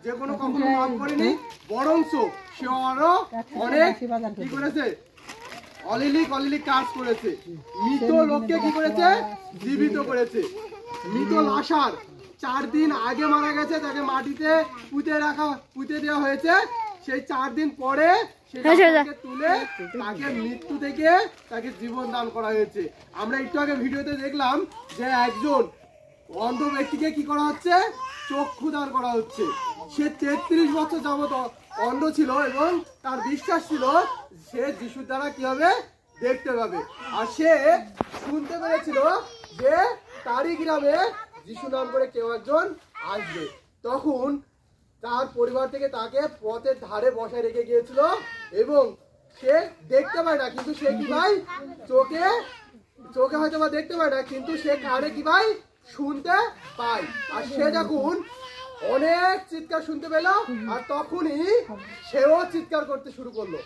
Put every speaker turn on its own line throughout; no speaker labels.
যে কোনো কখনো মাফ করেনি, বরঞ্চ সে আরো অনেক কি করেছে, অলিলিক কাজ করেছে। মৃত লোককে কি করেছে, জীবিত করেছে। মৃত লাশার 4 দিন আগে মারা গেছে, তাকে মাটিতে পুঁতে দেওয়া হয়েছে। সেই 4 দিন পরে সেটাকে তুলে তাকে মৃত্যু থেকে তাকে জীবন দান করা হয়েছে। আমরা একটু আগে ভিডিওতে দেখলাম যে একজন অন্ধ ব্যক্তিকে কি করা হচ্ছে, চক্ষু দান করা হচ্ছে। সে 33 বছর যাবত অন্ধ ছিল এবং তার বিশ্বাস ছিল সে যিশুর দ্বারা কি হবে, দেখতে পাবে। আর সে শুনতে পেরেছিল যে তারই গ্রামে যিশু নাম করে কেউ একজন আসবে। তখন তার পরিবার থেকে তাকে পথের ধারে বসায় রেখে গিয়েছিল এবং সে দেখতে পায় না, কিন্তু সে কি ভাই চোখে হয়তো বা দেখতে পায় না, কিন্তু সে কানে কি ভাই শুনতে পায়। আর সে যখন অনেক চিৎকার শুনতে পেল, আর তখনই সেও চিৎকার করতে শুরু করলো।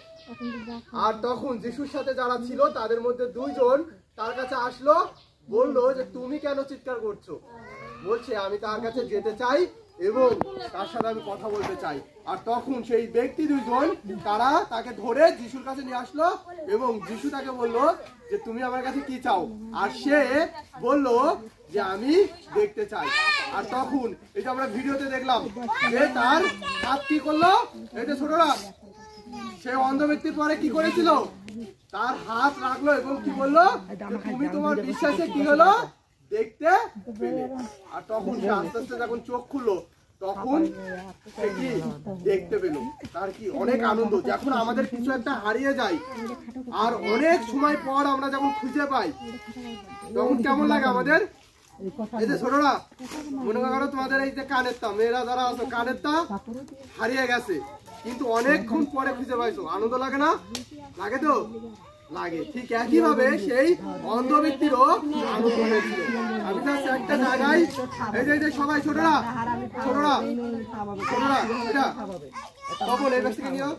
আর তখন যিশুর সাথে যারা ছিল তাদের মধ্যে 2 জন তার কাছে আসলো, বললো যে তুমি কেন চিৎকার করছো? বলছে আমি তার কাছে যেতে চাই এবং তার সাথে আমি কথা বলতে চাই। আর তখন সেই ব্যক্তি 2 জন তারা তাকে ধরে যিশুর কাছে নিয়ে আসলো এবং যিশু তাকে বললো যে তুমি আমার কাছে কি চাও? আর সে বলল যে আমি দেখতে চাই। আর তখন এই যে আমরা ভিডিওতে দেখলাম যে তার হাত কি করলো, এই যে ছোটরা, সে অন্ধ ব্যক্তির পরে কি করেছিল, তার হাত রাখলো এবং কি বললো, তুমি তোমার বিশ্বাসে কি হলো, দেখতে পেলে। আর তখন সে আস্তে আস্তে যখন চোখ খুললো তখন সে কি দেখতে পেল। তার কি অনেক আনন্দ, যখন আমাদের কিছু একটা হারিয়ে যায় আর অনেক সময় পর আমরা যখন খুঁজে পাই তখন কেমন লাগে আমাদের। এই যে ছোটরা, মনে করো তোমাদের এই যে কানের তা, মেয়েরা যারা আছো কানের তা হারিয়ে গেছে, কিন্তু অনেকক্ষণ পরে খুঁজে পাইছো, আনন্দ লাগে না? লাগে তো লাগে। ঠিক একই ভাবে সেই অন্ধ ব্যক্তিরও আনন্দ হয়েছিল। আমি জাস্ট একটা জায়গায়, এই যে সবাই ছোটরা এটা তখন এই ব্যক্তিকে নিও।